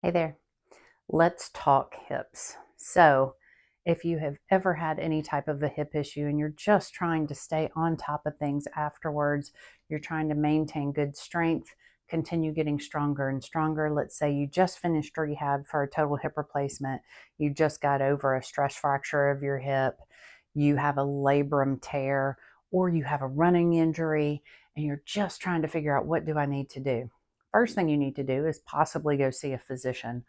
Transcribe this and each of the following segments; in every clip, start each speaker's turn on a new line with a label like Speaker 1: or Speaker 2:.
Speaker 1: Hey there. Let's talk hips. So, if you have ever had any type of a hip issue and you're just trying to stay on top of things afterwards, you're trying to maintain good strength, continue getting stronger and stronger. Let's say you just finished rehab for a total hip replacement, you just got over a stress fracture of your hip, you have a labrum tear, or you have a running injury, and you're just trying to figure out, what do I need to do? First thing you need to do is possibly go see a physician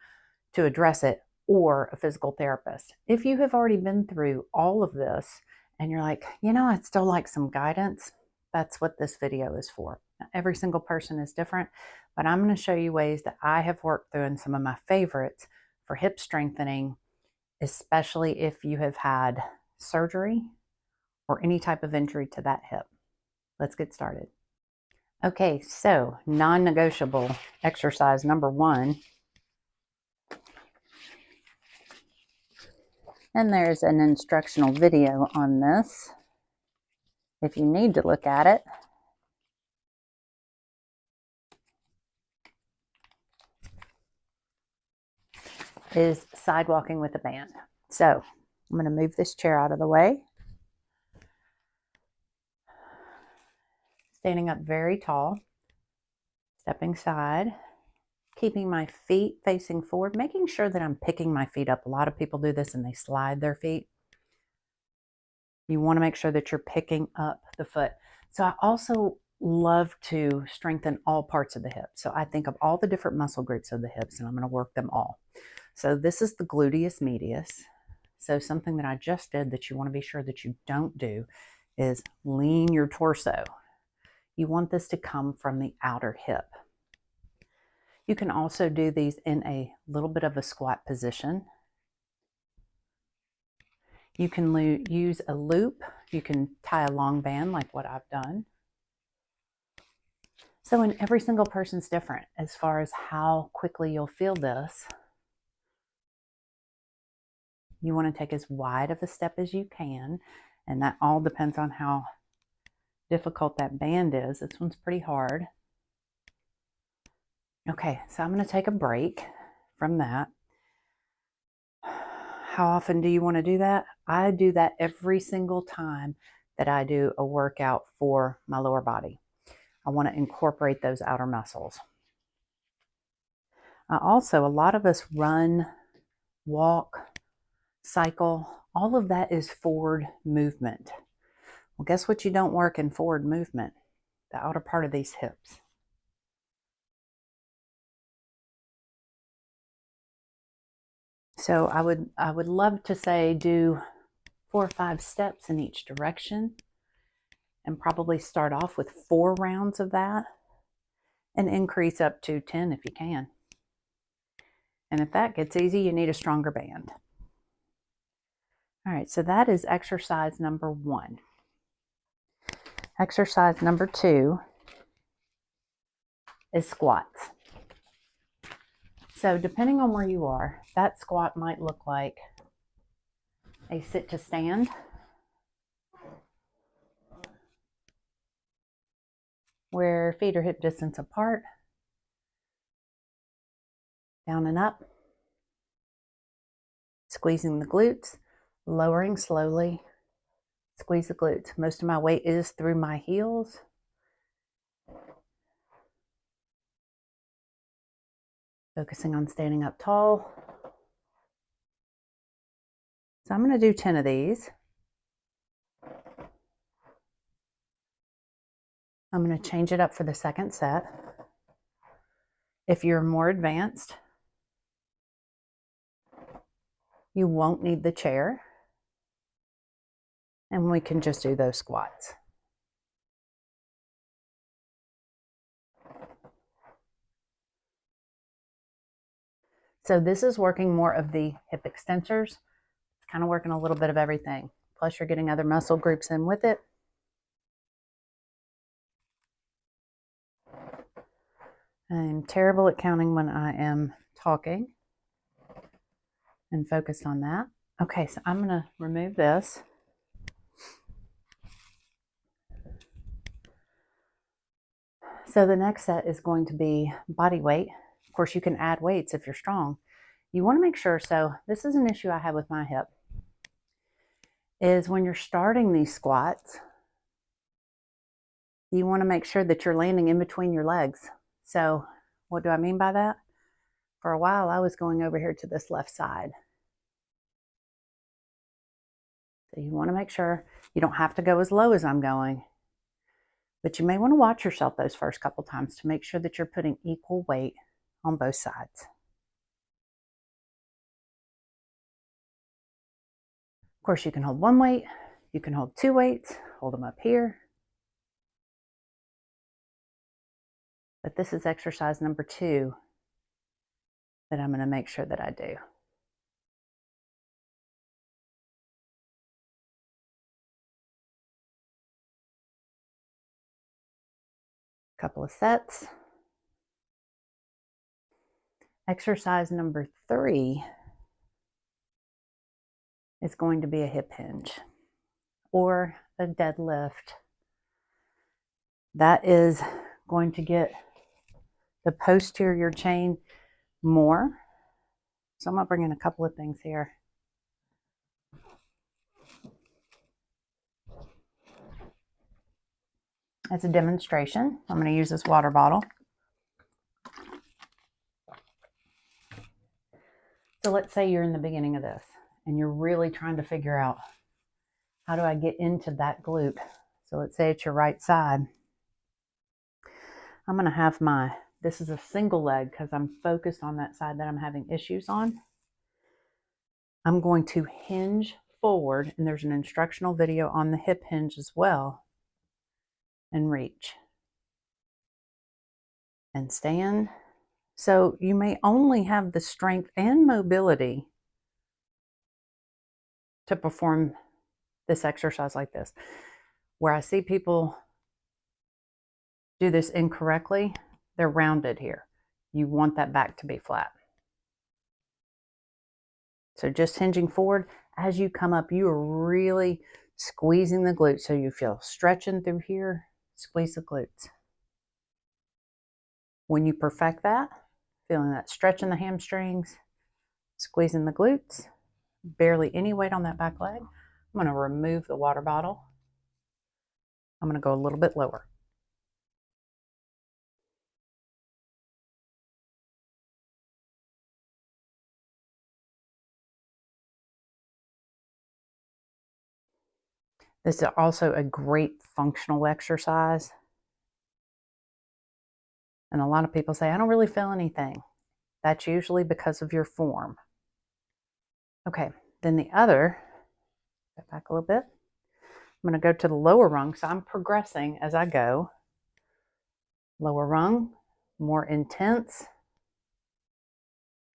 Speaker 1: to address it, or a physical therapist. If you have already been through all of this and you're like, I'd still like some guidance, that's what this video is for. Now, every single person is different, but I'm going to show you ways that I have worked through and some of my favorites for hip strengthening, especially if you have had surgery or any type of injury to that hip. Let's get started. Okay, so non-negotiable exercise number one. And there's an instructional video on this if you need to look at it. Is sidewalking with a band. So I'm going to move this chair out of the way. Standing up very tall, stepping side, keeping my feet facing forward, making sure that I'm picking my feet up. A lot of people do this and they slide their feet. You want to make sure that you're picking up the foot. So I also love to strengthen all parts of the hip. So I think of all the different muscle groups of the hips and I'm going to work them all. So this is the gluteus medius. So something that I just did that you want to be sure that you don't do is lean your torso. You want this to come from the outer hip. You can also do these in a little bit of a squat position. You can use a loop. You can tie a long band like what I've done. So in every single person's different as far as how quickly you'll feel this. You want to take as wide of a step as you can, and that all depends on how difficult that band is. This one's pretty hard. Okay, so I'm going to take a break from that. How often do you want to do that? I do that every single time that I do a workout for my lower body. I want to incorporate those outer muscles. Also, a lot of us run, walk, cycle. All of that is forward movement. Well, guess what you don't work in forward movement? The outer part of these hips. So I would love to say do 4 or 5 steps in each direction and probably start off with 4 rounds of that and increase up to 10 if you can. And if that gets easy, you need a stronger band. All right, so that is exercise number 1. Exercise number 2 is squats. So depending on where you are, that squat might look like a sit to stand, where feet are hip distance apart, down and up, squeezing the glutes, lowering slowly, squeeze the glutes. Most of my weight is through my heels. Focusing on standing up tall. So I'm going to do 10 of these. I'm going to change it up for the second set. If you're more advanced, you won't need the chair, and we can just do those squats. So this is working more of the hip extensors. It's kind of working a little bit of everything. Plus you're getting other muscle groups in with it. I'm terrible at counting when I am talking and focused on that. Okay, so I'm going to remove this. So the next set is going to be body weight Of course, you can add weights if you're strong. You want to make sure, so this is an issue I have with my hip, is when you're starting these squats, you want to make sure that you're landing in between your legs. So what do I mean by that? For a while, I was going over here to this left side. So you want to make sure you don't have to go as low as I'm going, but you may want to watch yourself those first couple times to make sure that you're putting equal weight on both sides. Of course, you can hold one weight, you can hold two weights, hold them up here. But this is exercise number 2 that I'm going to make sure that I do. Couple of sets. Exercise number 3 is going to be a hip hinge or a deadlift. That is going to get the posterior chain more. So I'm going to bring in a couple of things here. As a demonstration, I'm going to use this water bottle. So let's say you're in the beginning of this and you're really trying to figure out, how do I get into that glute? So let's say it's your right side. I'm going to have this is a single leg because I'm focused on that side that I'm having issues on. I'm going to hinge forward, and there's an instructional video on the hip hinge as well, and reach and stand. So you may only have the strength and mobility to perform this exercise like this. Where I see people do this incorrectly, they're rounded here. You want that back to be flat. So just hinging forward. As you come up, you are really squeezing the glutes. So you feel stretching through here, squeeze the glutes. When you perfect that, feeling that stretch in the hamstrings, squeezing the glutes, barely any weight on that back leg. I'm going to remove the water bottle. I'm going to go a little bit lower. This is also a great functional exercise. And a lot of people say, I don't really feel anything. That's usually because of your form. Okay, then the other, go back a little bit. I'm going to go to the lower rung. So I'm progressing as I go. Lower rung, more intense.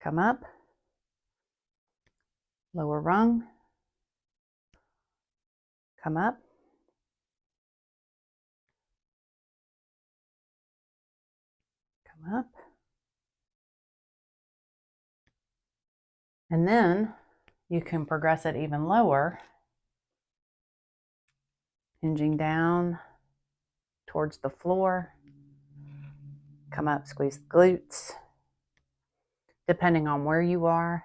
Speaker 1: Come up. Lower rung. Come up. Come up. And then you can progress it even lower, hinging down towards the floor. Come up, squeeze the glutes. Depending on where you are,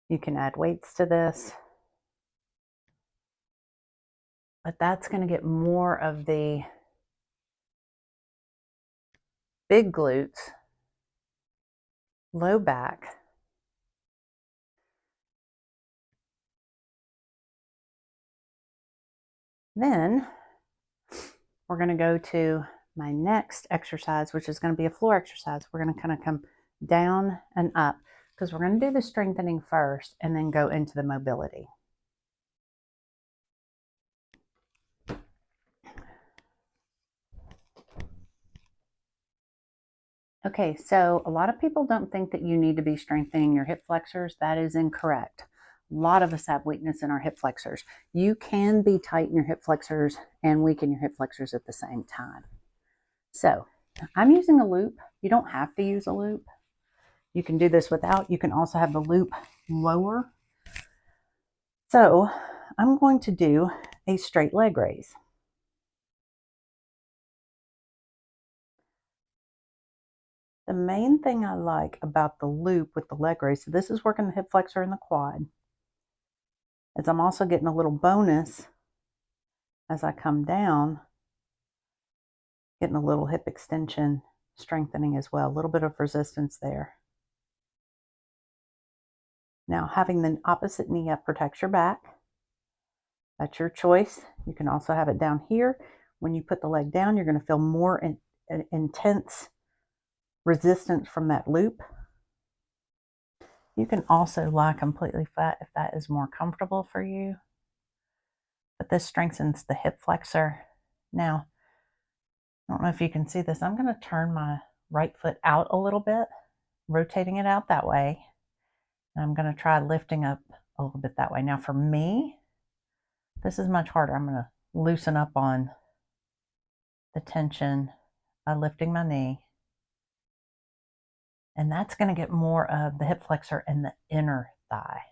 Speaker 1: you can add weights to this. But that's going to get more of the big glutes, low back. Then we're going to go to my next exercise, which is going to be a floor exercise. We're going to kind of come down and up because we're going to do the strengthening first and then go into the mobility. Okay, so a lot of people don't think that you need to be strengthening your hip flexors. That is incorrect. A lot of us have weakness in our hip flexors. You can be tight in your hip flexors and weaken your hip flexors at the same time. So I'm using a loop. You don't have to use a loop. You can do this without. You can also have the loop lower. So I'm going to do a straight leg raise. The main thing I like about the loop with the leg raise, so this is working the hip flexor and the quad, is I'm also getting a little bonus as I come down, getting a little hip extension strengthening as well, a little bit of resistance there. Now, having the opposite knee up protects your back. That's your choice. You can also have it down here. When you put the leg down, you're going to feel more intense resistance from that loop. You can also lie completely flat if that is more comfortable for you. But this strengthens the hip flexor. Now, I don't know if you can see this. I'm going to turn my right foot out a little bit, rotating it out that way. And I'm going to try lifting up a little bit that way. Now, for me, this is much harder. I'm going to loosen up on the tension by lifting my knee. And that's going to get more of the hip flexor and the inner thigh.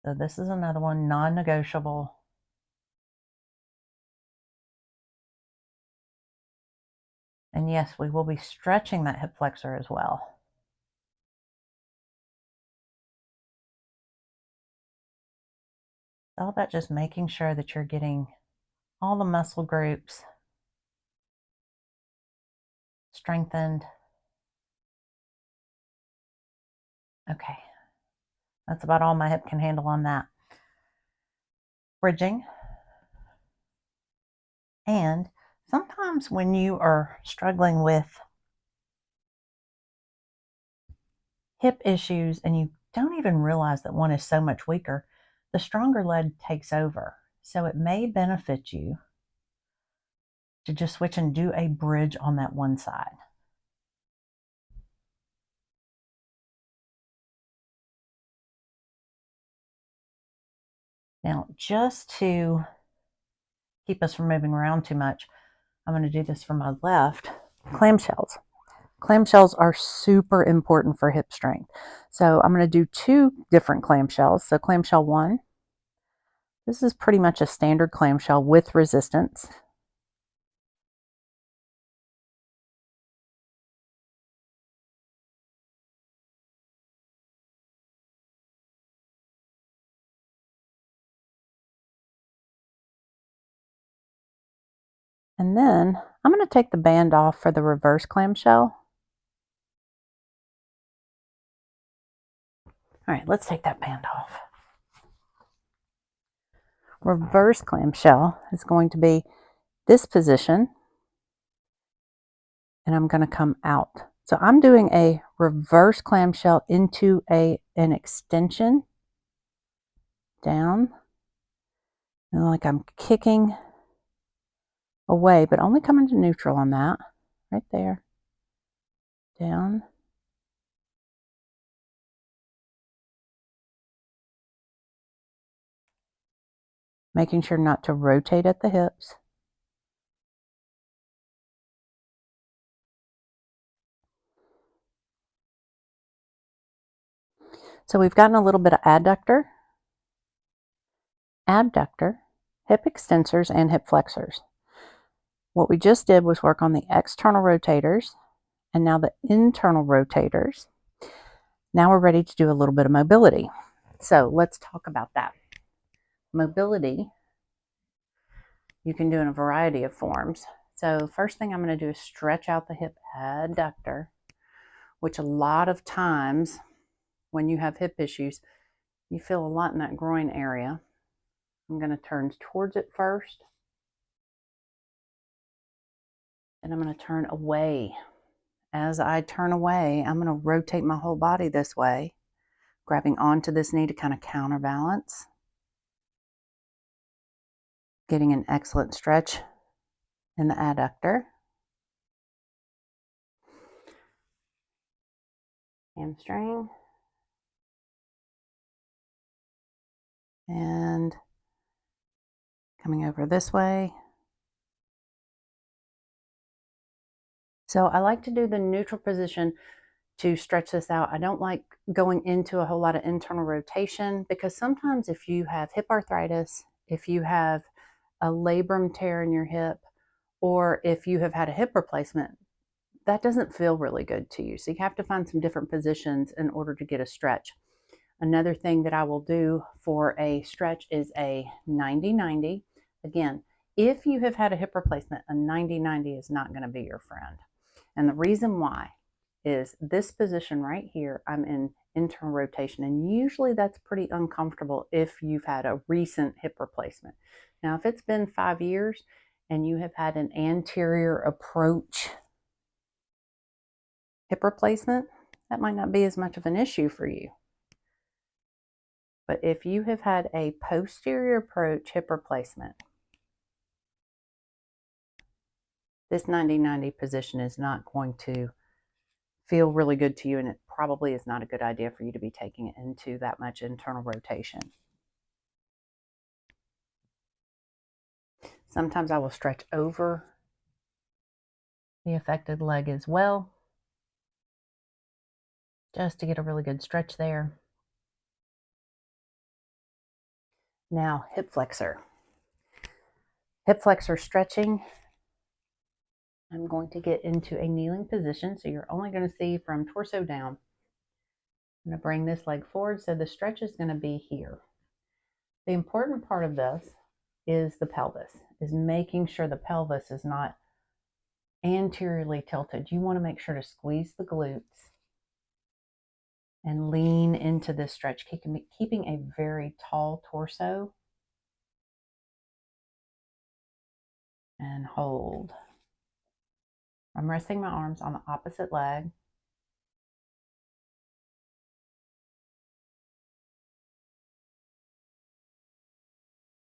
Speaker 1: So this is another one, non-negotiable. And yes, we will be stretching that hip flexor as well. It's all about just making sure that you're getting all the muscle groups strengthened. Okay, that's about all my hip can handle on that. Bridging. And sometimes when you are struggling with hip issues and you don't even realize that one is so much weaker, the stronger leg takes over. So it may benefit you to just switch and do a bridge on that one side. Now, just to keep us from moving around too much, I'm going to do this for my left. Clamshells. Clamshells are super important for hip strength. So I'm going to do 2 different clamshells. So clamshell 1, this is pretty much a standard clamshell with resistance. And then I'm going to take the band off for the reverse clamshell. All right, let's take that band off. Reverse clamshell is going to be this position, and I'm going to come out. So I'm doing a reverse clamshell into an extension down, and like I'm kicking away, but only coming to neutral on that, right there, down. Making sure not to rotate at the hips. So we've gotten a little bit of adductor, abductor, hip extensors, and hip flexors. What we just did was work on the external rotators and now the internal rotators. Now we're ready to do a little bit of mobility. So let's talk about that. Mobility, you can do in a variety of forms. So first thing I'm going to do is stretch out the hip adductor, which a lot of times when you have hip issues, you feel a lot in that groin area. I'm going to turn towards it first, and I'm going to turn away. As I turn away, I'm going to rotate my whole body this way, grabbing onto this knee to kind of counterbalance, getting an excellent stretch in the adductor. Hamstring. And coming over this way. So I like to do the neutral position to stretch this out. I don't like going into a whole lot of internal rotation because sometimes if you have hip arthritis, if you have a labrum tear in your hip, Or if you have had a hip replacement, that doesn't feel really good to you. So you have to find some different positions in order to get a stretch. Another thing that I will do for a stretch is a 90-90. Again, if you have had a hip replacement, a 90-90 is not going to be your friend. And the reason why is this position right here, I'm in internal rotation, and usually that's pretty uncomfortable if you've had a recent hip replacement. Now, if it's been 5 years and you have had an anterior approach hip replacement, that might not be as much of an issue for you. But if you have had a posterior approach hip replacement, this 90-90 position is not going to feel really good to you, and it probably is not a good idea for you to be taking it into that much internal rotation. Sometimes I will stretch over the affected leg as well, just to get a really good stretch there. Now, hip flexor. Hip flexor stretching. I'm going to get into a kneeling position, so you're only going to see from torso down. I'm going to bring this leg forward, so the stretch is going to be here. The important part of this is the pelvis, is making sure the pelvis is not anteriorly tilted. You want to make sure to squeeze the glutes and lean into this stretch, keeping a very tall torso. And hold. I'm resting my arms on the opposite leg.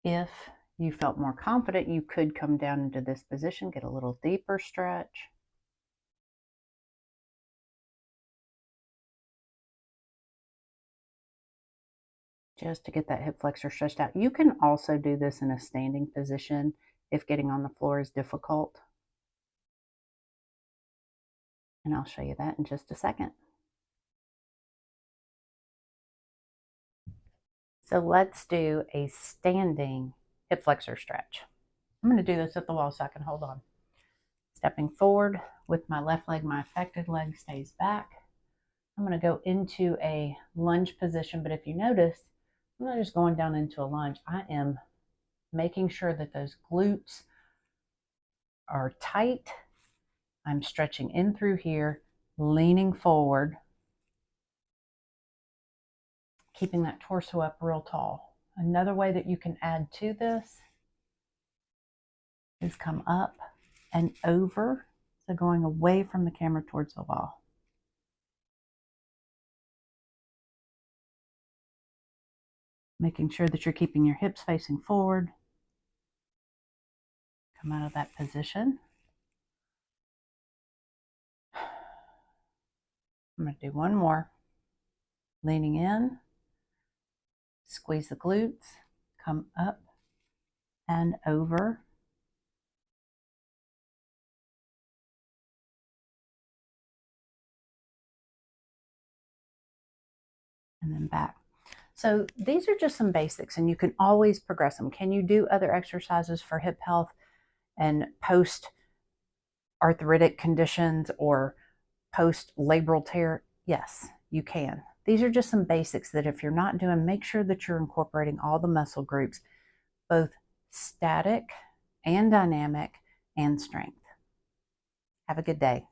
Speaker 1: If you felt more confident, you could come down into this position, get a little deeper stretch. Just to get that hip flexor stretched out. You can also do this in a standing position if getting on the floor is difficult. And I'll show you that in just a second. So let's do a standing hip flexor stretch. I'm going to do this at the wall so I can hold on. Stepping forward with my left leg, my affected leg stays back. I'm going to go into a lunge position, but if you notice, I'm not just going down into a lunge. I am making sure that those glutes are tight. I'm stretching in through here, leaning forward, keeping that torso up real tall. Another way that you can add to this is come up and over, so going away from the camera towards the wall. Making sure that you're keeping your hips facing forward. Come out of that position. I'm going to do one more. Leaning in, squeeze the glutes, come up and over. And then back. So these are just some basics, and you can always progress them. Can you do other exercises for hip health and post-arthritic conditions or post-labral tear? Yes, you can. These are just some basics that if you're not doing, make sure that you're incorporating all the muscle groups, both static and dynamic and strength. Have a good day.